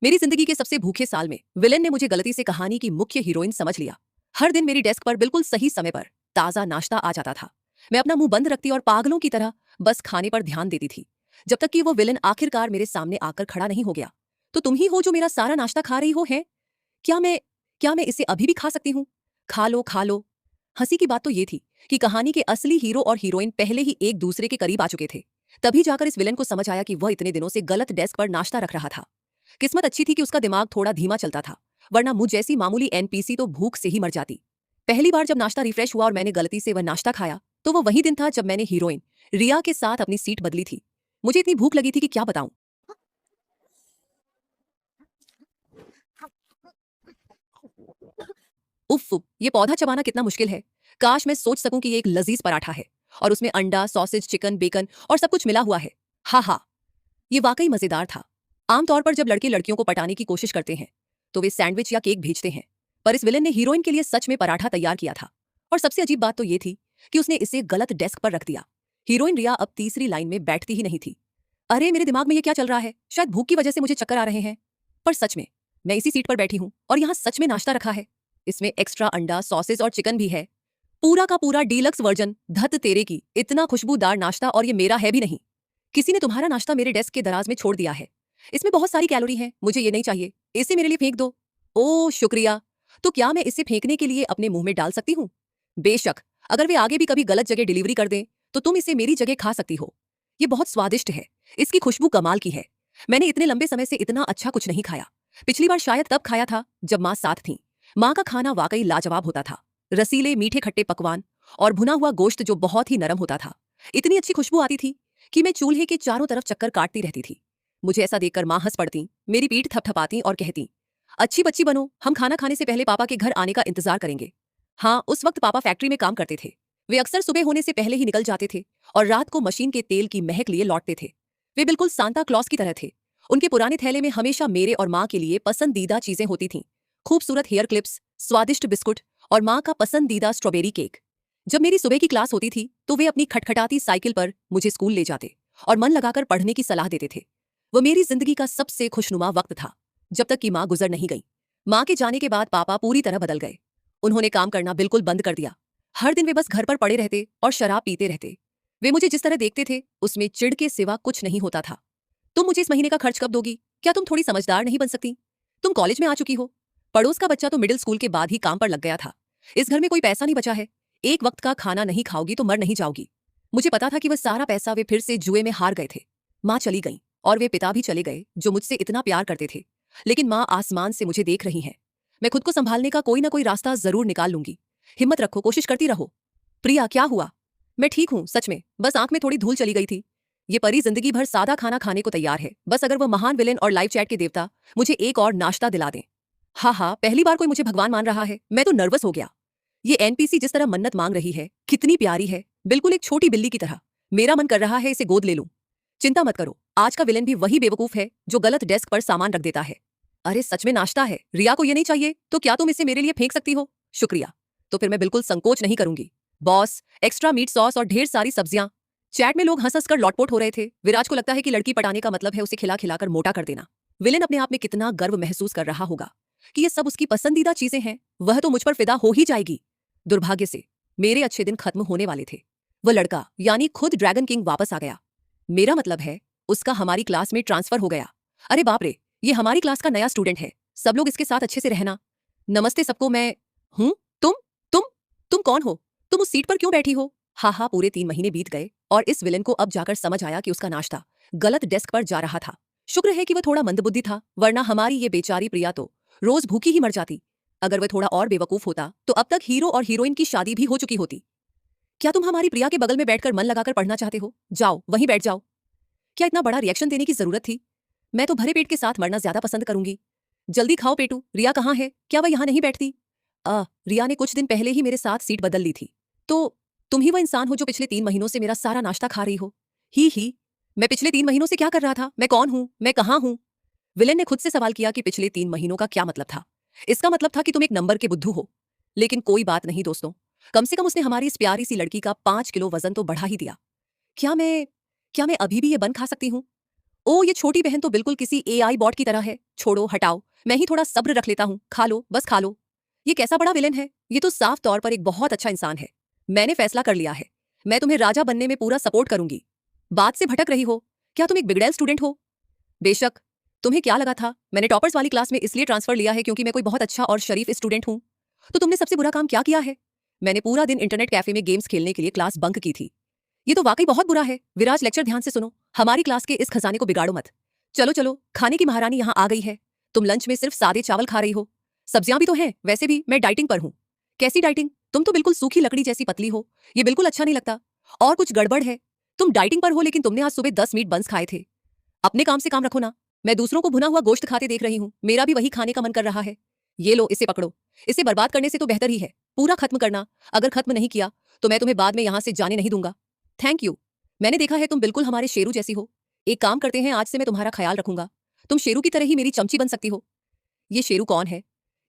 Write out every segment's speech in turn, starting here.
मेरी जिंदगी के सबसे भूखे साल में विलेन ने मुझे गलती से कहानी की मुख्य हीरोइन समझ लिया। हर दिन मेरी डेस्क पर बिल्कुल सही समय पर ताजा नाश्ता आ जाता था। मैं अपना मुंह बंद रखती और पागलों की तरह बस खाने पर ध्यान देती थी, जब तक कि वो विलेन आखिरकार मेरे सामने आकर खड़ा नहीं हो गया। तो तुम ही हो जो मेरा सारा नाश्ता खा रही हो है? क्या मैं क्या मैं इसे अभी भी खा सकती हूँ? खा लो खा लो। हंसी की बात तो ये थी कि कहानी के असली हीरो और हीरोइन पहले ही एक दूसरे के करीब आ चुके थे। तभी जाकर इस विलेन को समझ आया कि वह इतने दिनों से गलत डेस्क पर नाश्ता रख रहा था। किस्मत अच्छी थी कि उसका दिमाग थोड़ा धीमा चलता था, वरना मुझ जैसी मामूली एनपीसी तो भूख से ही मर जाती। पहली बार जब नाश्ता रिफ्रेश हुआ और मैंने गलती से वह नाश्ता खाया, तो वो वही दिन था जब मैंने हीरोइन रिया के साथ अपनी सीट बदली थी। मुझे इतनी भूख लगी थी कि क्या बताऊं। उफ उफ, ये पौधा चबाना कितना मुश्किल है। काश मैं सोच सकूं कि ये एक लजीज पराठा है और उसमें अंडा, सॉसेज, चिकन, बेकन और सब कुछ मिला हुआ है। हा हा, ये वाकई मजेदार था। आमतौर पर जब लड़के लड़कियों को पटाने की कोशिश करते हैं तो वे सैंडविच या केक भेजते हैं, पर इस विलेन ने हीरोइन के लिए सच में पराठा तैयार किया था। और सबसे अजीब बात तो ये थी कि उसने इसे गलत डेस्क पर रख दिया। हीरोइन रिया अब तीसरी लाइन में बैठती ही नहीं थी। अरे मेरे दिमाग में ये क्या चल रहा है? शायद भूख की वजह से मुझे चक्कर आ रहे हैं। पर सच में मैं इसी सीट पर बैठी हूँ और यहाँ सच में नाश्ता रखा है। इसमें एक्स्ट्रा अंडा, सॉसेज और चिकन भी है। पूरा का पूरा डीलक्स वर्जन। धत तेरे की, इतना खुशबूदार नाश्ता और ये मेरा है भी नहीं। किसी ने तुम्हारा नाश्ता मेरे डेस्क के दराज में छोड़ दिया है। इसमें बहुत सारी कैलोरी है, मुझे ये नहीं चाहिए। इसे मेरे लिए फेंक दो। ओह शुक्रिया। तो क्या मैं इसे फेंकने के लिए अपने मुंह में डाल सकती हूँ? बेशक। अगर वे आगे भी कभी गलत जगह डिलीवरी कर दें तो तुम इसे मेरी जगह खा सकती हो। ये बहुत स्वादिष्ट है। इसकी खुशबू कमाल की है। मैंने इतने लंबे समय से इतना अच्छा कुछ नहीं खाया। पिछली बार शायद तब खाया था जब माँ साथ थी। माँ का खाना वाकई लाजवाब होता था। रसीले मीठे खट्टे पकवान और भुना हुआ गोश्त जो बहुत ही नरम होता था। इतनी अच्छी खुशबू आती थी कि मैं चूल्हे के चारों तरफ चक्कर काटती रहती थी। मुझे ऐसा देखकर माँ हंस पड़ती, मेरी पीठ थपथपाती और कहती, अच्छी बच्ची बनो, हम खाना खाने से पहले पापा के घर आने का इंतजार करेंगे। हाँ, उस वक्त पापा फैक्ट्री में काम करते थे। वे अक्सर सुबह होने से पहले ही निकल जाते थे और रात को मशीन के तेल की महक लिए लौटते थे। वे बिल्कुल सांता क्लॉस की तरह थे। उनके पुराने थैले में हमेशा मेरे और माँ के लिए पसंदीदा चीजें होती थीं। खूबसूरत हेयर क्लिप्स, स्वादिष्ट बिस्कुट और माँ का पसंदीदा स्ट्रॉबेरी केक। जब मेरी सुबह की क्लास होती थी तो वे अपनी खटखटाती साइकिल पर मुझे स्कूल ले जाते और मन लगाकर पढ़ने की सलाह देते थे। वो मेरी जिंदगी का सबसे खुशनुमा वक्त था, जब तक कि माँ गुजर नहीं गई। माँ के जाने के बाद पापा पूरी तरह बदल गए। उन्होंने काम करना बिल्कुल बंद कर दिया। हर दिन वे बस घर पर पड़े रहते और शराब पीते रहते। वे मुझे जिस तरह देखते थे उसमें चिढ़ के सिवा कुछ नहीं होता था। तुम मुझे इस महीने का खर्च कब दोगी? क्या तुम थोड़ी समझदार नहीं बन सकती? तुम कॉलेज में आ चुकी हो। पड़ोस का बच्चा तो मिडिल स्कूल के बाद ही काम पर लग गया था। इस घर में कोई पैसा नहीं बचा है। एक वक्त का खाना नहीं खाओगी तो मर नहीं जाओगी। मुझे पता था कि वह सारा पैसा वे फिर से जुए में हार गए थे। माँ चली गई और वे पिता भी चले गए जो मुझसे इतना प्यार करते थे। लेकिन माँ आसमान से मुझे देख रही है। मैं खुद को संभालने का कोई ना कोई रास्ता जरूर निकाल लूंगी। हिम्मत रखो, कोशिश करती रहो। प्रिया, क्या हुआ? मैं ठीक हूँ सच में, बस आंख में थोड़ी धूल चली गई थी। ये परी जिंदगी भर सादा खाना खाने को तैयार है, बस अगर वह महान विलेन और लाइव चैट के देवता मुझे एक और नाश्ता दिला दें। हाँ हाँ, पहली बार कोई मुझे भगवान मान रहा है। मैं तो नर्वस हो गया। ये एनपीसी जिस तरह मन्नत मांग रही है, कितनी प्यारी है, बिल्कुल एक छोटी बिल्ली की तरह। मेरा मन कर रहा है इसे गोद ले लूं। चिंता मत करो, आज का विलेन भी वही बेवकूफ है जो गलत डेस्क पर सामान रख देता है। अरे सच में नाश्ता है, रिया को ये नहीं चाहिए तो क्या तुम इसे मेरे लिए फेंक सकती हो? शुक्रिया। तो फिर मैं बिल्कुल संकोच नहीं करूंगी। बॉस, एक्स्ट्रा मीट सॉस और ढेर सारी सब्जियां। चैट में लोग हंस हंस कर लॉटपोट हो रहे थे। विराज को लगता है कि लड़की पटाने का मतलब है उसे खिला खिलाकर मोटा कर देना। विलेन अपने आप में कितना गर्व महसूस कर रहा होगा कि ये सब उसकी पसंदीदा चीजें हैं। वह तो मुझ पर फिदा हो ही जाएगी। दुर्भाग्य से मेरे अच्छे दिन खत्म होने वाले थे। वह लड़का यानी खुद ड्रैगन किंग वापस आ गया। मेरा मतलब है उसका हमारी क्लास में ट्रांसफर हो गया। अरे बाप रे, ये हमारी क्लास का नया स्टूडेंट है। सब लोग इसके साथ अच्छे से रहना। नमस्ते सबको, मैं हूं। तुम तुम तुम कौन हो? तुम उस सीट पर क्यों बैठी हो? हाँ हाँ, पूरे 3 महीने बीत गए और इस विलेन को अब जाकर समझ आया कि उसका नाश्ता गलत डेस्क पर जा रहा था। शुक्र है कि वह थोड़ा मंदबुद्धि था, वरना हमारी ये बेचारी प्रिया तो रोज भूखी ही मर जाती। अगर वह थोड़ा और बेवकूफ होता तो अब तक हीरो और हीरोइन की शादी भी हो चुकी होती। क्या तुम हमारी प्रिया के बगल में बैठकर मन लगाकर पढ़ना चाहते हो? जाओ वहीं बैठ जाओ। क्या इतना बड़ा रिएक्शन देने की जरूरत थी? मैं तो भरे पेट के साथ मरना ज्यादा पसंद करूंगी। जल्दी खाओ पेटू। रिया कहाँ है? क्या वह यहाँ नहीं बैठती? रिया ने कुछ दिन पहले ही मेरे साथ सीट बदल ली थी। तो तुम ही वो इंसान हो जो पिछले 3 महीनों से मेरा सारा नाश्ता खा रही हो? ही, मैं पिछले 3 महीनों से क्या कर रहा था? मैं कौन हूँ? मैं कहाँ हूँ? विलेन ने खुद से सवाल किया कि पिछले 3 महीनों का क्या मतलब था। इसका मतलब था कि तुम एक नंबर के बुद्धू हो। लेकिन कोई बात नहीं दोस्तों, कम से कम उसने हमारी इस प्यारी सी लड़की का 5 किलो वजन तो बढ़ा ही दिया। क्या मैं क्या मैं अभी भी ये बन खा सकती हूँ? ओ ये छोटी बहन तो बिल्कुल किसी एआई बॉट की तरह है। छोड़ो हटाओ, मैं ही थोड़ा सब्र रख लेता हूँ। खा लो, बस खा लो। ये कैसा बड़ा विलेन है? ये तो साफ तौर पर एक बहुत अच्छा इंसान है। मैंने फैसला कर लिया है, मैं तुम्हें राजा बनने में पूरा सपोर्ट करूंगी। बात से भटक रही हो? क्या तुम एक बिगड़ैल स्टूडेंट हो? बेशक। तुम्हें क्या लगा था मैंने टॉपर्स वाली क्लास में इसलिए ट्रांसफर लिया है क्योंकि मैं कोई बहुत अच्छा और शरीफ स्टूडेंट हूँ? तो तुमने सबसे बुरा काम क्या किया है? मैंने पूरा दिन इंटरनेट कैफे में गेम्स खेलने के लिए क्लास बंक की थी। ये तो वाकई बहुत बुरा है। विराज, लेक्चर ध्यान से सुनो। हमारी क्लास के इस खजाने को बिगाड़ो मत। चलो चलो, खाने की महारानी यहाँ आ गई है। तुम लंच में सिर्फ सादे चावल खा रही हो। सब्जियां भी तो हैं, वैसे भी मैं डाइटिंग पर हूँ। कैसी डाइटिंग? तुम तो बिल्कुल सूखी लकड़ी जैसी पतली हो। ये बिल्कुल अच्छा नहीं लगता। और कुछ गड़बड़ है। तुम डाइटिंग पर हो लेकिन तुमने आज सुबह 10 मीट बंस खाए थे। अपने काम से काम रखो ना। मैं दूसरों को भुना हुआ गोश्त खाते देख रही हूँ, मेरा भी वही खाने का मन कर रहा है। ये लो, इसे पकड़ो। इसे बर्बाद करने से तो बेहतर ही है पूरा खत्म करना। अगर खत्म नहीं किया तो मैं तुम्हें बाद में यहाँ से जाने नहीं दूंगा। Thank you. मैंने देखा है तुम बिल्कुल हमारे शेरू जैसी हो। एक काम करते हैं, आज से मैं तुम्हारा ख्याल रखूंगा। तुम शेरू की तरह ही मेरी चमची बन सकती हो। ये शेरू कौन है?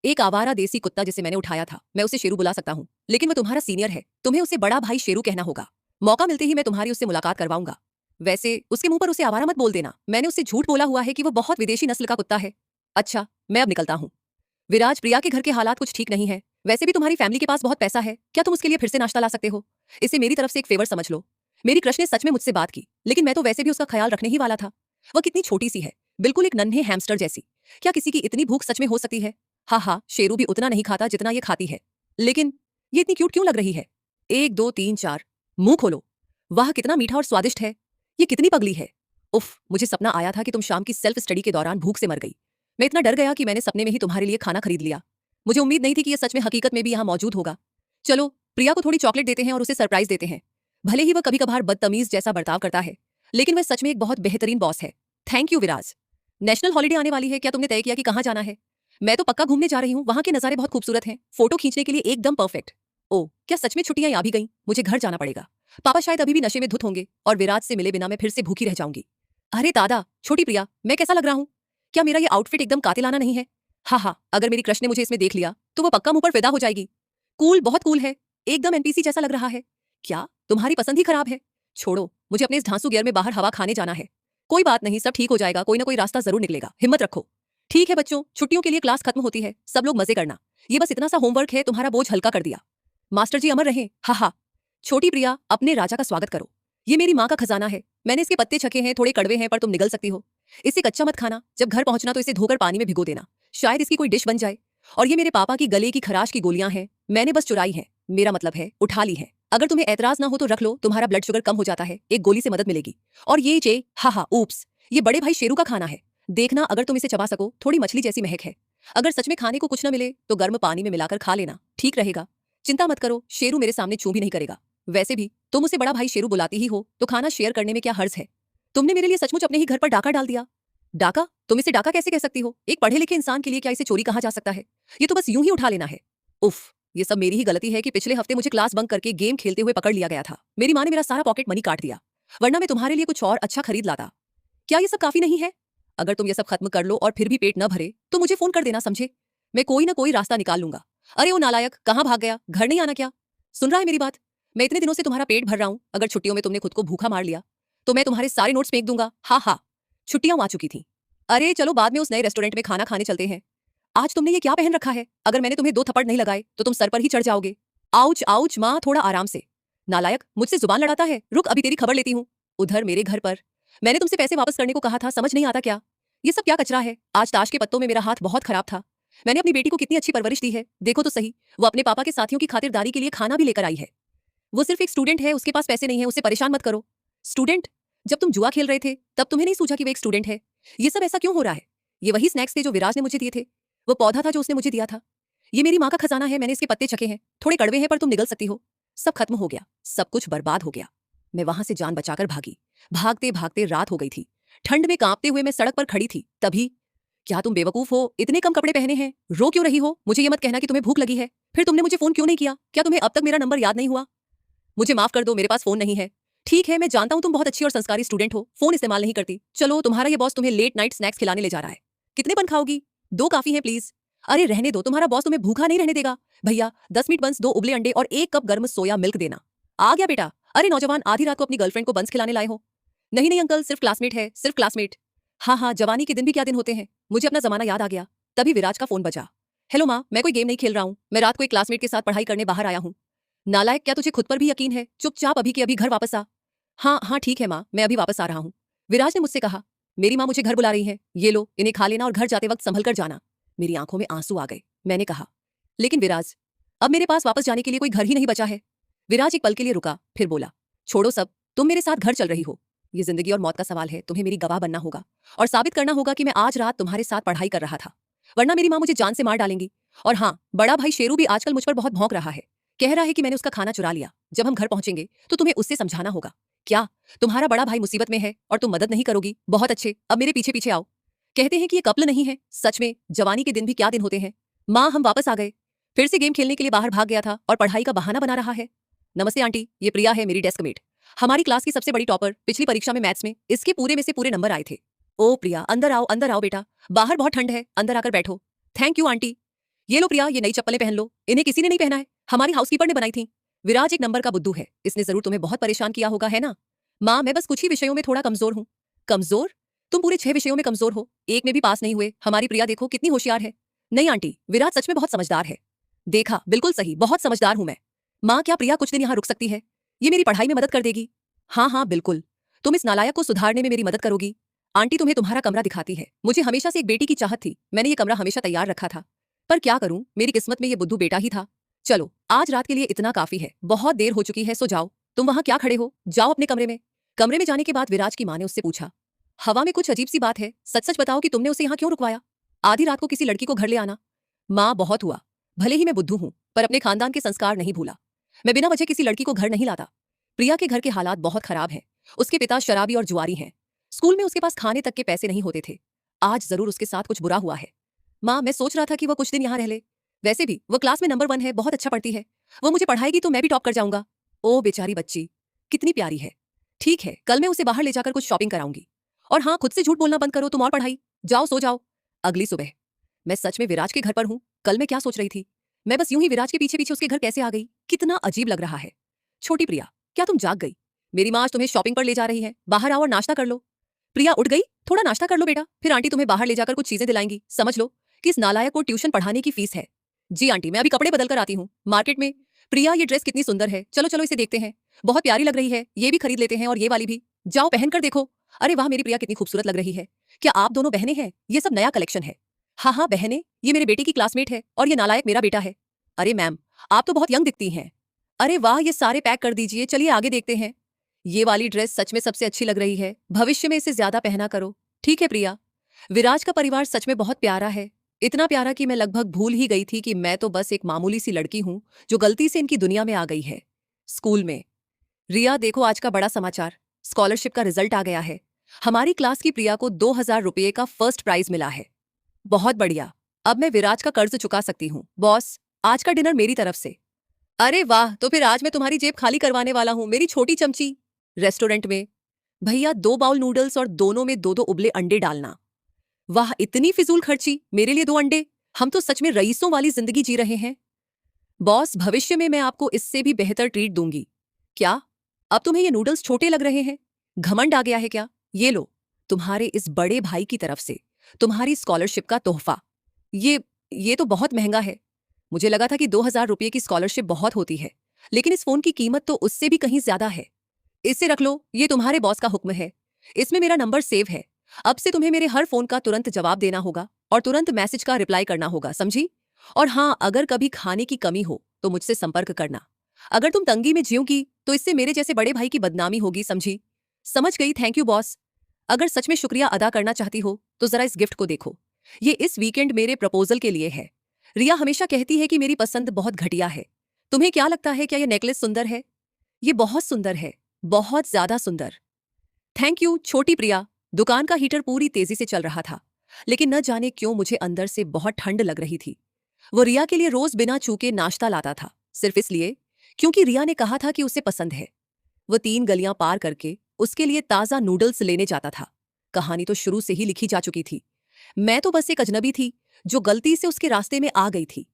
एक आवारा देसी कुत्ता जिसे मैंने उठाया था। मैं उसे शेरू बुला सकता हूँ, लेकिन वो तुम्हारा सीनियर है। तुम्हें उसे बड़ा भाई शेरू कहना होगा। मौका मिलते ही मैं तुम्हारी उससे मुलाकात करवाऊंगा। वैसे उसके मुंह पर उसे आवारा मत बोल देना। मैंने उससे झूठ बोला हुआ है कि वो बहुत विदेशी नस्ल का कुत्ता है। अच्छा, मैं अब निकलता हूँ। विराज, प्रिया के घर के हालात कुछ ठीक नहीं है। वैसे भी तुम्हारी फैमिली के पास बहुत पैसा है, क्या तुम उसके लिए फिर से नाश्ता ला सकते हो? इसे मेरी तरफ से एक फेवर समझ लो। मेरी क्रश ने सच में मुझसे बात की, लेकिन मैं तो वैसे भी उसका ख्याल रखने ही वाला था। वह कितनी छोटी सी है, बिल्कुल एक नन्हे हैमस्टर जैसी। क्या किसी की इतनी भूख सच में हो सकती है? हाँ हाँ, शेरू भी उतना नहीं खाता जितना ये खाती है। लेकिन ये इतनी क्यूट क्यों लग रही है? 1 2 3 4, मुंह खोलो। वाह, कितना मीठा और स्वादिष्ट है। ये कितनी पगली है। उफ, मुझे सपना आया था कि तुम शाम की सेल्फ स्टडी के दौरान भूख से मर गई। मैं इतना डर गया कि मैंने सपने में ही तुम्हारे लिए खाना खरीद लिया। मुझे उम्मीद नहीं थी कि यह सच में हकीकत में भी यहाँ मौजूद होगा। चलो, प्रिया को थोड़ी चॉकलेट देते हैं और उसे सरप्राइज देते हैं। भले ही वह कभी कभार बदतमीज जैसा बर्ताव करता है, लेकिन वह सच में एक बहुत बेहतरीन बॉस है। Thank you Viraj. National holiday आने वाली है, क्या तुमने तय किया कि कहाँ जाना है? मैं तो पक्का घूमने जा रही हूँ, वहाँ के नज़ारे बहुत खूबसूरत हैं, फोटो खींचने के लिए एकदम परफेक्ट। ओ, क्या सच में छुट्टियां आ भी गई? मुझे घर जाना पड़ेगा। पापा शायद अभी भी नशे में धुत होंगे और विराज से मिले बिना मैं फिर से भूखी रह जाऊंगी। अरे दादा, छोटी प्रिया, मैं कैसा लग रहा हूँ? क्या मेरा ये आउटफिट एकदम कातिलाना नहीं है? हाँ हाँ, अगर मेरी क्रश ने मुझे इसमें देख लिया तो वो पक्का मुंह पर फिदा हो जाएगी। कूल, बहुत कूल है। एकदम एनपीसी जैसा लग रहा है। क्या तुम्हारी पसंद ही खराब है? छोड़ो, मुझे अपने इस ढांसू गियर में बाहर हवा खाने जाना है। कोई बात नहीं, सब ठीक हो जाएगा, कोई ना कोई रास्ता जरूर निकलेगा, हिम्मत रखो। ठीक है बच्चों, छुट्टियों के लिए क्लास खत्म होती है, सब लोग मजे करना। ये बस इतना सा होमवर्क है, तुम्हारा बोझ हल्का कर दिया। मास्टर जी अमर रहे। हा हा। छोटी प्रिया, अपने राजा का स्वागत करो। ये मेरी माँ का खजाना है, मैंने इसके पत्ते छके हैं, थोड़े कड़वे हैं पर तुम निगल सकती हो। इसे कच्चा मत खाना, जब घर पहुंचना तो इसे धोकर पानी में भिगो देना, शायद इसकी कोई डिश बन जाए। और ये मेरे पापा की गले की खराश की गोलियां हैं, मैंने बस चुराई हैं, मेरा मतलब है उठा ली है। अगर तुम्हें ऐतराज ना हो तो रख लो, तुम्हारा ब्लड शुगर कम हो जाता है, एक गोली से मदद मिलेगी। और ये चे, हा हा, ऊप्स, ये बड़े भाई शेरू का खाना है। देखना अगर तुम इसे चबा सको, थोड़ी मछली जैसी महक है। अगर सच में खाने को कुछ न मिले तो गर्म पानी में मिलाकर खा लेना, ठीक रहेगा। चिंता मत करो, शेरू मेरे सामने चूं भी नहीं करेगा। वैसे भी तुम उसे बड़ा भाई शेरू बुलाती ही हो, तो खाना शेयर करने में क्या हर्ज है? तुमने मेरे लिए सचमुच अपने ही घर पर डाका डाल दिया। डाका? तुम इसे डाका कैसे कह सकती हो? एक पढ़े लिखे इंसान के लिए क्या इसे चोरी कहा जा सकता है? ये तो बस यूं ही उठा लेना है। उफ, ये सब मेरी ही गलती है कि पिछले हफ्ते मुझे क्लास बंक करके गेम खेलते हुए पकड़ लिया गया था। मेरी माँ ने मेरा सारा पॉकेट मनी काट दिया, वरना मैं तुम्हारे लिए कुछ और अच्छा खरीद लाता। क्या ये सब काफी नहीं है? अगर तुम ये सब खत्म कर लो और फिर भी पेट न भरे तो मुझे फोन कर देना, समझे? मैं कोई ना कोई रास्ता निकाल लूंगा। अरे ओ नालायक, कहाँ भाग गया? घर नहीं आना क्या? सुन रहा है मेरी बात? मैं इतने दिनों से तुम्हारा पेट भर रहा हूं, अगर छुट्टियों में तुमने खुद को भूखा मार लिया तो मैं तुम्हारे सारे नोट्स फेंक दूंगा। हाँ हाँ, छुट्टियां आ चुकी थी। अरे चलो, बाद में उस नए रेस्टोरेंट में खाना खाने चलते हैं। आज तुमने ये क्या पहन रखा है? अगर मैंने तुम्हें 2 थप्पड़ नहीं लगाए तो तुम सर पर ही चढ़ जाओगे। आउच आउच, माँ थोड़ा आराम से। नालायक, मुझसे जुबान लड़ाता है, रुक अभी तेरी खबर लेती हूँ। उधर मेरे घर पर मैंने तुमसे पैसे वापस करने को कहा था, समझ नहीं आता क्या? ये सब क्या कचरा है? आज ताश के पत्तों में मेरा हाथ बहुत खराब था। मैंने अपनी बेटी को कितनी अच्छी परवरिश दी है, देखो तो सही। वो अपने पापा के साथियों की खातिरदारी के लिए खाना भी लेकर आई है। वो सिर्फ एक स्टूडेंट है, उसके पास पैसे नहीं है, उसे परेशान मत करो। स्टूडेंट? जब तुम जुआ खेल रहे थे तब तुम्हें नहीं सूझा कि वो एक स्टूडेंट है? ये सब ऐसा क्यों हो रहा है? ये वही स्नैक्स थे जो विराज ने मुझे दिए थे, वो पौधा था जो उसने मुझे दिया था। ये मेरी माँ का खजाना है, मैंने इसके पत्ते चखे हैं, थोड़े कड़वे हैं पर तुम निगल सकती हो। सब खत्म हो गया, सब कुछ बर्बाद हो गया। मैं वहां से जान बचाकर भागी। भागते भागते रात हो गई थी, ठंड में कांपते हुए मैं सड़क पर खड़ी थी। तभी, क्या तुम बेवकूफ हो? इतने कम कपड़े पहने हैं, रो क्यों रही हो? मुझे ये मत कहना कि तुम्हें भूख लगी है। फिर तुमने मुझे फोन क्यों नहीं किया? क्या तुम्हें अब तक मेरा नंबर याद नहीं हुआ? मुझे माफ कर दो, मेरे पास फोन नहीं है। ठीक है, मैं जानता हूँ तुम बहुत अच्छी और संस्कारी स्टूडेंट हो, फोन इस्तेमाल नहीं करती। चलो, तुम्हारा ये बॉस तुम्हें लेट नाइट स्नैक्स खिलाने ले जा रहा है। कितने बन खाओगी? 2 काफी है प्लीज। अरे रहने दो, तुम्हारा बॉस तुम्हें भूखा नहीं रहने देगा। भैया 10 मीट बंस, 2 उबले अंडे और 1 कप गर्म सोया मिल्क देना। आ गया बेटा। अरे नौजवान, आधी रात को अपनी गर्लफ्रेंड को बंस खिलाने लाए हो? नहीं नहीं अंकल, सिर्फ क्लासमेट है, सिर्फ क्लासमेट। हाँ हाँ, जवानी के दिन भी क्या दिन होते हैं। मुझे अपना जमाना याद आ गया। तभी विराज का फोन बजा। हेलो माँ, मैं कोई गेम नहीं खेल रहा हूँ, मैं रात को एक क्लासमेट के साथ पढ़ाई करने बाहर आया हूँ। नालायक, क्या तुझे खुद पर भी यकीन है? चुपचाप अभी के अभी घर वापस आ। हाँ हाँ ठीक है माँ, मैं अभी वापस आ रहा हूँ। विराज ने मुझसे कहा, मेरी माँ मुझे घर बुला रही है, ये लो इन्हें खा लेना और घर जाते वक्त संभल कर जाना। मेरी आंखों में आंसू आ गए। मैंने कहा, लेकिन विराज, अब मेरे पास वापस जाने के लिए कोई घर ही नहीं बचा है। विराज एक पल के लिए रुका, फिर बोला, छोड़ो सब, तुम मेरे साथ घर चल रही हो। ये जिंदगी और मौत का सवाल है, तुम्हें मेरी गवाह बनना होगा और साबित करना होगा कि मैं आज रात तुम्हारे साथ पढ़ाई कर रहा था, वरना मेरी माँ मुझे जान से मार डालेंगी। और हाँ, बड़ा भाई शेरू भी आजकल मुझ पर बहुत भौंक रहा है, कह रहा है कि मैंने उसका खाना चुरा लिया। जब हम घर पहुंचेंगे तो तुम्हें उससे समझाना होगा। क्या तुम्हारा बड़ा भाई मुसीबत में है और तुम मदद नहीं करोगी? बहुत अच्छे, अब मेरे पीछे पीछे आओ। कहते हैं कि ये कपल नहीं है। सच में जवानी के दिन भी क्या दिन होते हैं। माँ, हम वापस आ गए। फिर से गेम खेलने के लिए बाहर भाग गया था और पढ़ाई का बहाना बना रहा है। नमस्ते आंटी, ये प्रिया है, मेरी डेस्क मेट, हमारी क्लास की सबसे बड़ी टॉपर। पिछली परीक्षा में मैथ्स में इसके पूरे में से पूरे नंबर आए थे। ओ प्रिया, अंदर आओ बेटा, बाहर बहुत ठंड है, अंदर आकर बैठो। Thank you aunty. ये लो प्रिया, ये नई चप्पलें पहन लो, इन्हें किसी ने नहीं पहना है, हमारी हाउसकीपर ने बनाई थी। विराज एक नंबर का बुद्धू है, इसने जरूर तुम्हें बहुत परेशान किया होगा, है ना? माँ, मैं बस कुछ ही विषयों में थोड़ा कमजोर हूँ। कमजोर? तुम पूरे 6 विषयों में कमजोर हो, एक में भी पास नहीं हुए। हमारी प्रिया देखो कितनी होशियार है। नहीं आंटी, विराज सच में बहुत समझदार है। देखा, बिल्कुल सही, बहुत समझदार हूं मैं। माँ, क्या प्रिया कुछ दिन यहाँ रुक सकती है? ये मेरी पढ़ाई में मदद कर देगी। हाँ हाँ बिल्कुल, तुम इस नालायक को सुधारने में मेरी मदद करोगी। आंटी तुम्हें तुम्हारा कमरा दिखाती है। मुझे हमेशा से एक बेटी की चाहत थी, मैंने ये कमरा हमेशा तैयार रखा था, पर क्या करूं, मेरी किस्मत में ये बुद्धू बेटा ही था। चलो, आज रात के लिए इतना काफी है, बहुत देर हो चुकी है, सो जाओ। तुम वहां क्या खड़े हो, जाओ अपने कमरे में। कमरे में जाने के बाद विराज की माँ ने उससे पूछा, हवा में कुछ अजीब सी बात है, सच सच बताओ कि तुमने उसे यहाँ क्यों रुकवाया? आधी रात को किसी लड़की को घर ले आना। माँ, बहुत हुआ, भले ही मैं बुद्धू हूं, पर अपने खानदान के संस्कार नहीं भूला। मैं बिना वजह किसी लड़की को घर नहीं लाता। प्रिया के घर के हालात बहुत खराब हैं। उसके पिता शराबी और जुआरी हैं। स्कूल में उसके पास खाने तक के पैसे नहीं होते थे। आज जरूर उसके साथ कुछ बुरा हुआ है। माँ, मैं सोच रहा था कि वह कुछ दिन यहाँ रह ले। वैसे भी वह क्लास में नंबर 1 है, बहुत अच्छा पढ़ती है। वो मुझे पढ़ाएगी तो मैं भी टॉप कर जाऊंगा। ओ बेचारी बच्ची, कितनी प्यारी है। ठीक है, कल मैं उसे बाहर ले जाकर कुछ शॉपिंग कराऊंगी। और हाँ, खुद से झूठ बोलना बंद करो, तुम और पढ़ाई। जाओ सो जाओ। अगली सुबह, मैं सच में विराज के घर पर हूँ। कल मैं क्या सोच रही थी, मैं बस यूं ही विराज के पीछे पीछे उसके घर कैसे आ गई, कितना अजीब लग रहा है। छोटी प्रिया, क्या तुम जाग गई? मेरी माँ आज तुम्हें शॉपिंग पर ले जा रही है, बाहर आओ और नाश्ता कर लो। प्रिया उठ गई, थोड़ा नाश्ता कर लो बेटा, फिर आंटी तुम्हें बाहर ले जाकर कुछ चीजें दिलाएंगी। समझ लो कि इस नालायक को ट्यूशन पढ़ाने की फीस है। जी आंटी, मैं अभी कपड़े बदल कर आती हूँ मार्केट में। प्रिया, ये ड्रेस कितनी सुंदर है, चलो चलो इसे देखते हैं, बहुत प्यारी लग रही है, ये भी खरीद लेते हैं और ये वाली भी। जाओ पहन कर देखो। अरे वाह, मेरी प्रिया कितनी खूबसूरत लग रही है। क्या आप दोनों बहनें हैं? ये सब नया कलेक्शन है। हाँ हाँ बहनें, ये मेरे बेटे की क्लासमेट है और ये नालायक मेरा बेटा है। अरे मैम, आप तो बहुत यंग दिखती हैं। अरे वाह, ये सारे पैक कर दीजिए, चलिए आगे देखते हैं। ये वाली ड्रेस सच में सबसे अच्छी लग रही है, भविष्य में इसे ज्यादा पहना करो। ठीक है प्रिया। विराज का परिवार सच में बहुत प्यारा है, इतना प्यारा कि मैं लगभग भूल ही गई थी कि मैं तो बस एक मामूली सी लड़की हूं जो गलती से इनकी दुनिया में आ गई है। स्कूल में, रिया देखो आज का बड़ा समाचार, स्कॉलरशिप का रिजल्ट आ गया है। हमारी क्लास की प्रिया को 2000 रुपये का फर्स्ट प्राइज मिला है। बहुत बढ़िया, अब मैं विराज का कर्ज चुका सकती हूँ। बॉस, आज का डिनर मेरी तरफ से। अरे वाह, तो फिर आज मैं तुम्हारी जेब खाली करवाने वाला हूँ, मेरी छोटी चमची। रेस्टोरेंट में, भैया 2 बाउल नूडल्स और दोनों में 2-2 उबले अंडे डालना। वाह, इतनी फिजूल खर्ची, मेरे लिए 2 अंडे? हम तो सच में रईसों वाली जिंदगी जी रहे हैं। बॉस, भविष्य में मैं आपको इससे भी बेहतर ट्रीट दूंगी। क्या? अब तुम्हें ये नूडल्स छोटे लग रहे हैं? घमंड आ गया है क्या? ये लो, तुम्हारे इस बड़े भाई की तरफ से तुम्हारी स्कॉलरशिप का तोहफा। ये तो बहुत महंगा है। मुझे लगा था कि 2000 रुपये की स्कॉलरशिप बहुत होती है, लेकिन इस फोन की कीमत तो उससे भी कहीं ज्यादा है। इसे रख लो, ये तुम्हारे बॉस का हुक्म है। इसमें मेरा नंबर सेव है। अब से तुम्हें मेरे हर फोन का तुरंत जवाब देना होगा और तुरंत मैसेज का रिप्लाई करना होगा, समझी? और हाँ, अगर कभी खाने की कमी हो तो मुझसे संपर्क करना। अगर तुम तंगी में जियोगी तो इससे मेरे जैसे बड़े भाई की बदनामी होगी, समझी? समझ गई, थैंक यू बॉस। अगर सच में शुक्रिया अदा करना चाहती हो तो जरा इस गिफ्ट को देखो। ये इस वीकेंड मेरे प्रपोजल के लिए है। रिया हमेशा कहती है कि मेरी पसंद बहुत घटिया है। तुम्हें क्या लगता है, क्या यह नेकलेस सुंदर है? ये बहुत सुंदर है, बहुत ज्यादा सुंदर। थैंक यू छोटी प्रिया। दुकान का हीटर पूरी तेजी से चल रहा था, लेकिन न जाने क्यों मुझे अंदर से बहुत ठंड लग रही थी। वो रिया के लिए रोज बिना चूके नाश्ता लाता था, सिर्फ इसलिए क्योंकि रिया ने कहा था कि उसे पसंद है। वो 3 गलियां पार करके उसके लिए ताजा नूडल्स लेने जाता था। कहानी तो शुरू से ही लिखी जा चुकी थी। मैं तो बस एक अजनबी थी जो गलती से उसके रास्ते में आ गई थी।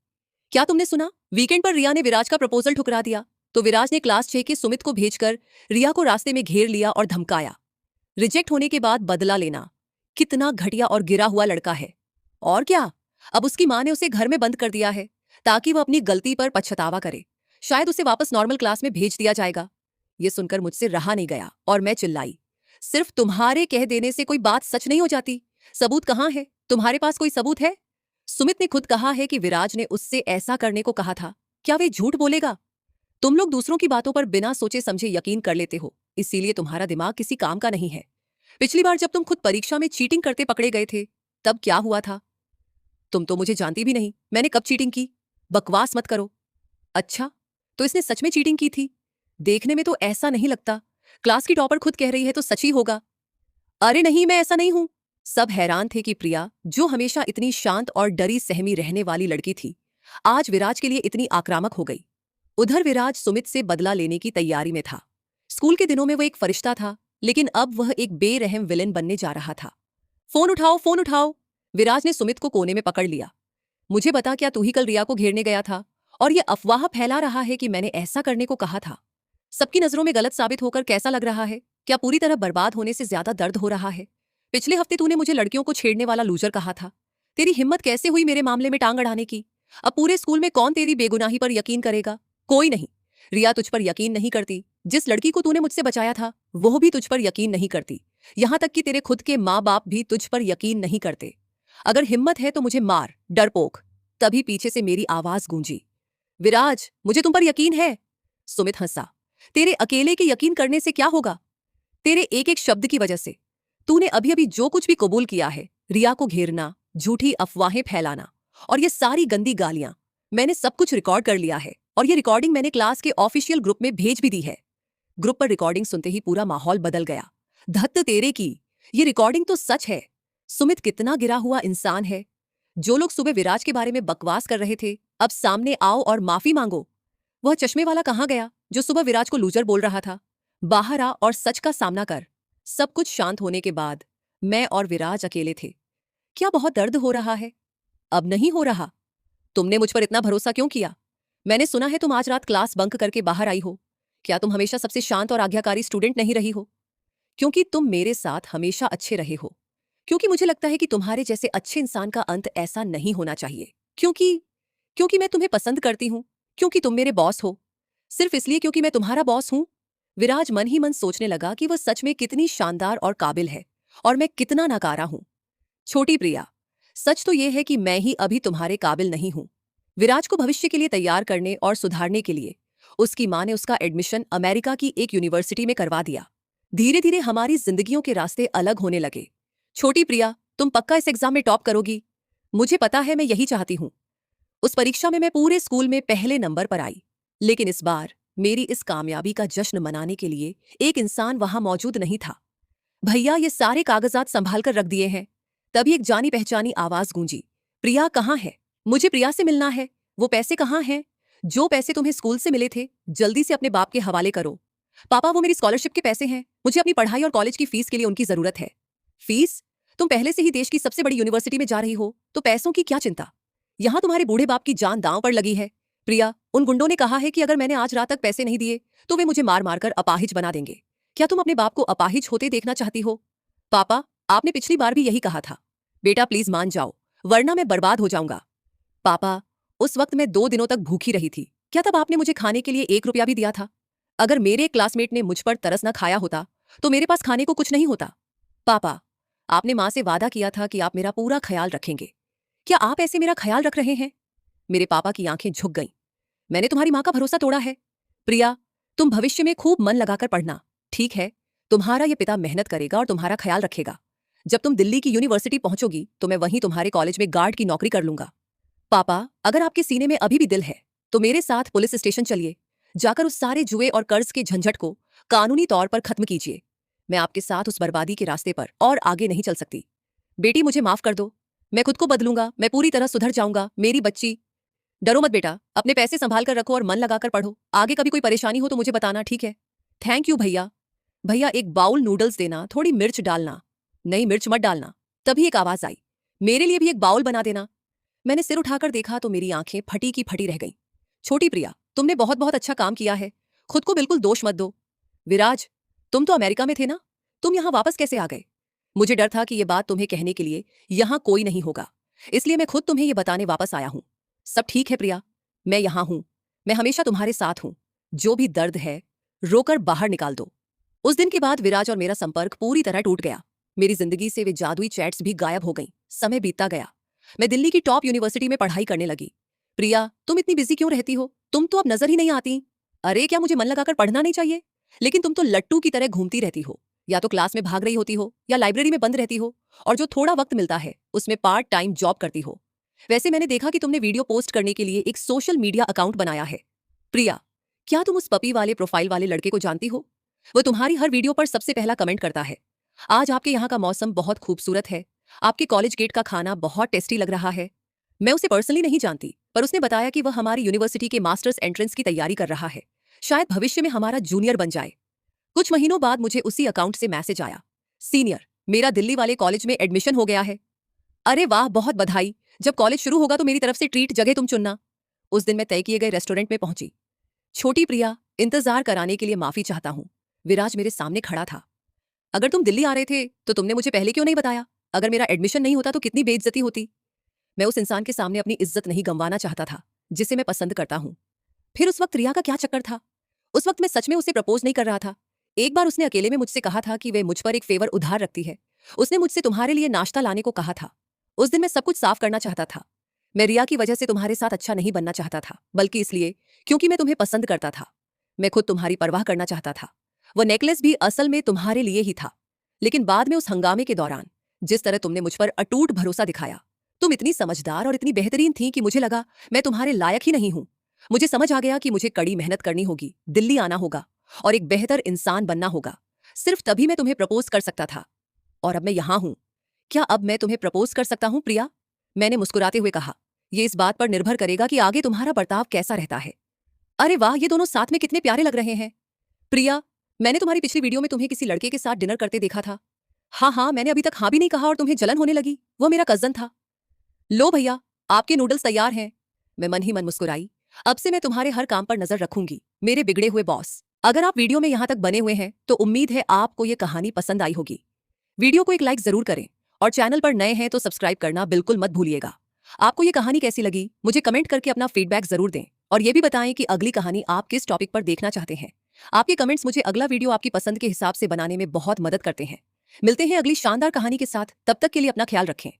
क्या तुमने सुना? वीकेंड पर रिया ने विराज का प्रपोजल ठुकरा दिया, तो विराज ने क्लास 6 के सुमित को भेजकर रिया को रास्ते में घेर लिया और धमकाया। रिजेक्ट होने के बाद बदला लेना, कितना घटिया और गिरा हुआ लड़का है। और क्या, अब उसकी माँ ने उसे घर में बंद कर दिया है ताकि वह अपनी गलती पर पछतावा करे। शायद उसे वापस नॉर्मल क्लास में भेज दिया जाएगा। ये सुनकर मुझसे रहा नहीं गया और मैं चिल्लाई, सिर्फ तुम्हारे कह देने से कोई बात सच नहीं हो जाती। सबूत कहाँ है? तुम्हारे पास कोई सबूत है? सुमित ने खुद कहा है कि विराज ने उससे ऐसा करने को कहा था। क्या वे झूठ बोलेगा? तुम लोग दूसरों की बातों पर बिना सोचे समझे यकीन कर लेते हो, इसीलिए तुम्हारा दिमाग किसी काम का नहीं है। पिछली बार जब तुम खुद परीक्षा में चीटिंग करते पकड़े गए थे, तब क्या हुआ था? तुम तो मुझे जानती भी नहीं, मैंने कब चीटिंग की? बकवास मत करो। अच्छा, तो इसने सच में चीटिंग की थी? देखने में तो ऐसा नहीं लगता। क्लास की टॉपर खुद कह रही है तो सच ही होगा। अरे नहीं, मैं ऐसा नहीं हूं। सब हैरान थे कि प्रिया, जो हमेशा इतनी शांत और डरी सहमी रहने वाली लड़की थी, आज विराज के लिए इतनी आक्रामक हो गई। उधर विराज सुमित से बदला लेने की तैयारी में था। स्कूल के दिनों में वह एक फरिश्ता था, लेकिन अब वह एक बेरहम विलेन बनने जा रहा था। फोन उठाओ, फोन उठाओ। विराज ने सुमित को कोने में पकड़ लिया। मुझे बता, क्या तू ही कल रिया को घेरने गया था और ये अफवाह फैला रहा है कि मैंने ऐसा करने को कहा था? सबकी नजरों में गलत साबित होकर कैसा लग रहा है? क्या पूरी तरह बर्बाद होने से ज्यादा दर्द हो रहा है? पिछले हफ्ते तूने मुझे लड़कियों को छेड़ने वाला लूजर कहा था। तेरी हिम्मत कैसे हुई मेरे मामले में टांग अड़ाने की? अब पूरे स्कूल में कौन तेरी बेगुनाही पर यकीन करेगा? कोई नहीं। रिया तुझ पर यकीन नहीं करती। जिस लड़की को तूने मुझसे बचाया था, वो भी तुझ पर यकीन नहीं करती। यहां तक कि तेरे खुद के माँ बाप भी तुझ पर यकीन नहीं करते। अगर हिम्मत है तो मुझे मार, डरपोक। तभी पीछे से मेरी आवाज गूंजी, विराज, मुझे तुम पर यकीन है। सुमित हंसा। तेरे अकेले के यकीन करने से क्या होगा? तेरे एक एक शब्द की वजह से। तूने अभी अभी जो कुछ भी कबूल किया है, रिया को घेरना, झूठी अफवाहें फैलाना और ये सारी गंदी गालियां, मैंने सब कुछ रिकॉर्ड कर लिया है और ये रिकॉर्डिंग मैंने क्लास के ऑफिशियल ग्रुप में भेज भी दी है। ग्रुप पर रिकॉर्डिंग सुनते ही पूरा माहौल बदल गया। धत्त तेरे की, ये रिकॉर्डिंग तो सच है। सुमित कितना गिरा हुआ इंसान है। जो लोग सुबह विराज के बारे में बकवास कर रहे थे, अब सामने आओ और माफी मांगो। वह चश्मे वाला कहाँ गया जो सुबह विराज को लूजर बोल रहा था? बाहर आ और सच का सामना कर। सब कुछ शांत होने के बाद मैं और विराज अकेले थे। क्या बहुत दर्द हो रहा है? अब नहीं हो रहा। तुमने मुझ पर इतना भरोसा क्यों किया? मैंने सुना है तुम आज रात क्लास बंक करके बाहर आई हो। क्या तुम हमेशा सबसे शांत और आज्ञाकारी स्टूडेंट नहीं रही हो? क्योंकि तुम मेरे साथ हमेशा अच्छे रहे हो। क्योंकि मुझे लगता है कि तुम्हारे जैसे अच्छे इंसान का अंत ऐसा नहीं होना चाहिए। क्योंकि क्योंकि मैं तुम्हें पसंद करती हूं। क्योंकि तुम मेरे बॉस हो। सिर्फ इसलिए क्योंकि मैं तुम्हारा बॉस हूं। विराज मन ही मन सोचने लगा कि वह सच में कितनी शानदार और काबिल है और मैं कितना नकारा हूं। छोटी प्रिया, सच तो यह है कि मैं ही अभी तुम्हारे काबिल नहीं हूं। विराज को भविष्य के लिए तैयार करने और सुधारने के लिए उसकी मां ने उसका एडमिशन अमेरिका की एक यूनिवर्सिटी में करवा दिया। धीरे धीरे हमारी जिंदगियों के रास्ते अलग होने लगे। छोटी प्रिया, तुम पक्का इस एग्जाम में टॉप करोगी। मुझे पता है, मैं यही चाहती हूं। उस परीक्षा में मैं पूरे स्कूल में पहले नंबर पर आई। लेकिन इस बार मेरी इस कामयाबी का जश्न मनाने के लिए एक इंसान वहां मौजूद नहीं था। भैया, ये सारे कागजात संभाल कर रख दिए हैं। तभी एक जानी पहचानी आवाज गूंजी, प्रिया कहाँ है? मुझे प्रिया से मिलना है। वो पैसे कहाँ हैं? जो पैसे तुम्हें स्कूल से मिले थे, जल्दी से अपने बाप के हवाले करो। पापा, वो मेरी स्कॉलरशिप के पैसे हैं। मुझे अपनी पढ़ाई और कॉलेज की फीस के लिए उनकी जरूरत है। फीस? तुम पहले से ही देश की सबसे बड़ी यूनिवर्सिटी में जा रही हो, तो पैसों की क्या चिंता? यहां तुम्हारे बूढ़े बाप की जान दांव पर लगी है। प्रिया, उन गुंडों ने कहा है कि अगर मैंने आज रात तक पैसे नहीं दिए तो वे मुझे मार मार कर अपाहिज बना देंगे। क्या तुम अपने बाप को अपाहिज होते देखना चाहती हो? पापा, आपने पिछली बार भी यही कहा था। बेटा प्लीज मान जाओ, वरना मैं बर्बाद हो जाऊंगा। पापा, उस वक्त मैं 2 दिनों तक भूखी रही थी। क्या तब आपने मुझे खाने के लिए 1 रुपया भी दिया था? अगर मेरे क्लासमेट ने मुझ पर तरस न खाया होता तो मेरे पास खाने को कुछ नहीं होता। पापा, आपने मां से वादा किया था कि आप मेरा पूरा ख्याल रखेंगे। क्या आप ऐसे मेरा ख्याल रख रहे हैं? मेरे पापा की आंखें झुक गईं। मैंने तुम्हारी मां का भरोसा तोड़ा है। प्रिया, तुम भविष्य में खूब मन लगाकर पढ़ना, ठीक है? तुम्हारा ये पिता मेहनत करेगा और तुम्हारा ख्याल रखेगा। जब तुम दिल्ली की यूनिवर्सिटी पहुंचोगी तो मैं वहीं तुम्हारे कॉलेज में गार्ड की नौकरी कर लूंगा। पापा, अगर आपके सीने में अभी भी दिल है तो मेरे साथ पुलिस स्टेशन चलिए। जाकर उस सारे जुए और कर्ज के झंझट को कानूनी तौर पर खत्म कीजिए। मैं आपके साथ उस बर्बादी के रास्ते पर और आगे नहीं चल सकती। बेटी, मुझे माफ कर दो। मैं खुद को बदलूंगा, मैं पूरी तरह सुधर जाऊंगा। मेरी बच्ची, डरो मत बेटा, अपने पैसे संभाल कर रखो और मन लगाकर पढ़ो। आगे कभी कोई परेशानी हो तो मुझे बताना, ठीक है? थैंक यू भैया। भैया, एक बाउल नूडल्स देना, थोड़ी मिर्च डालना। नहीं, मिर्च मत डालना। तभी एक आवाज आई, मेरे लिए भी एक बाउल बना देना। मैंने सिर उठाकर देखा तो मेरी आंखें फटी की फटी रह गईं। छोटी प्रिया, तुमने बहुत बहुत अच्छा काम किया है। खुद को बिल्कुल दोष मत दो। विराज, तुम तो अमेरिका में थे ना? तुम यहां वापस कैसे आ गए? मुझे डर था कि ये बात तुम्हें कहने के लिए यहाँ कोई नहीं होगा, इसलिए मैं खुद तुम्हें ये बताने वापस आया हूँ। सब ठीक है प्रिया, मैं यहाँ हूँ, मैं हमेशा तुम्हारे साथ हूँ। जो भी दर्द है रोकर बाहर निकाल दो। उस दिन के बाद विराज और मेरा संपर्क पूरी तरह टूट गया। मेरी जिंदगी से वे जादुई चैट्स भी गायब हो गईं। समय बीतता गया, मैं दिल्ली की टॉप यूनिवर्सिटी में पढ़ाई करने लगी। प्रिया, तुम इतनी बिजी क्यों रहती हो? तुम तो अब नजर ही नहीं आती। अरे क्या मुझे मन लगाकर पढ़ना नहीं चाहिए? लेकिन तुम तो लट्टू की तरह घूमती रहती हो, या तो क्लास में भाग रही होती हो या लाइब्रेरी में बंद रहती हो, और जो थोड़ा वक्त मिलता है उसमें पार्ट टाइम जॉब करती हो। वैसे मैंने देखा कि तुमने वीडियो पोस्ट करने के लिए एक सोशल मीडिया अकाउंट बनाया है। प्रिया, क्या तुम उस पपी वाले प्रोफाइल वाले लड़के को जानती हो? वो तुम्हारी हर वीडियो पर सबसे पहला कमेंट करता है। आज आपके यहाँ का मौसम बहुत खूबसूरत है, आपके कॉलेज गेट का खाना बहुत टेस्टी लग रहा है। मैं उसे पर्सनली नहीं जानती, पर उसने बताया कि वह हमारी यूनिवर्सिटी के मास्टर्स एंट्रेंस की तैयारी कर रहा है, शायद भविष्य में हमारा जूनियर बन जाए। कुछ महीनों बाद मुझे उसी अकाउंट से मैसेज आया, सीनियर, मेरा दिल्ली वाले कॉलेज में एडमिशन हो गया है। अरे वाह, बहुत बधाई। जब कॉलेज शुरू होगा तो मेरी तरफ से ट्रीट जगह तुम चुनना। उस दिन मैं तय किए गए रेस्टोरेंट में पहुंची। छोटी प्रिया, इंतजार कराने के लिए माफी चाहता हूँ। विराज मेरे सामने खड़ा था। अगर तुम दिल्ली आ रहे थे तो तुमने मुझे पहले क्यों नहीं बताया? अगर मेरा एडमिशन नहीं होता तो कितनी बेइज्जती होती। मैं उस इंसान के सामने अपनी इज्जत नहीं गंवाना चाहता था जिसे मैं पसंद करता हूँ। फिर उस वक्त रिया का क्या चक्कर था? उस वक्त मैं सच में उसे प्रपोज नहीं कर रहा था। एक बार उसने अकेले में मुझसे कहा था कि वे मुझ पर एक फेवर उधार रखती है। उसने मुझसे तुम्हारे लिए नाश्ता लाने को कहा था। उस दिन मैं सब कुछ साफ करना चाहता था। मैं रिया की वजह से तुम्हारे साथ अच्छा नहीं बनना चाहता था, बल्कि इसलिए क्योंकि मैं तुम्हें पसंद करता था। मैं खुद तुम्हारी परवाह करना चाहता था। वो नेकलेस भी असल में तुम्हारे लिए ही था। लेकिन बाद में उस हंगामे के दौरान जिस तरह तुमने मुझ पर अटूट भरोसा दिखाया, तुम इतनी समझदार और इतनी बेहतरीन थी कि मुझे लगा मैं तुम्हारे लायक ही नहीं हूं। मुझे समझ आ गया कि मुझे कड़ी मेहनत करनी होगी, दिल्ली आना होगा और एक बेहतर इंसान बनना होगा। सिर्फ तभी मैं तुम्हें प्रपोज कर सकता था। और अब मैं यहां हूं। क्या अब मैं तुम्हें प्रपोज कर सकता हूं प्रिया? मैंने मुस्कुराते हुए कहा, यह इस बात पर निर्भर करेगा कि आगे तुम्हारा बर्ताव कैसा रहता है। अरे वाह, ये दोनों साथ में कितने प्यारे लग रहे हैं। प्रिया, मैंने तुम्हारी पिछली वीडियो में तुम्हें किसी लड़के के साथ डिनर करते देखा था। हाँ हाँ, मैंने अभी तक हाँ भी नहीं कहा और तुम्हें जलन होने लगी। वो मेरा कजन था। लो भैया, आपके नूडल्स तैयार हैं। मैं मन ही मन मुस्कुराई। अब से मैं तुम्हारे हर काम पर नजर रखूंगी, मेरे बिगड़े हुए बॉस। अगर आप वीडियो में यहां तक बने हुए हैं तो उम्मीद है आपको ये कहानी पसंद आई होगी। वीडियो को एक लाइक जरूर करें और चैनल पर नए हैं तो सब्सक्राइब करना बिल्कुल मत भूलिएगा। आपको ये कहानी कैसी लगी मुझे कमेंट करके अपना फीडबैक जरूर दें, और ये भी बताएं कि अगली कहानी आप किस टॉपिक पर देखना चाहते हैं। आपके कमेंट्स मुझे अगला वीडियो आपकी पसंद के हिसाब से बनाने में बहुत मदद करते हैं। मिलते हैं अगली शानदार कहानी के साथ, तब तक के लिए अपना ख्याल रखें।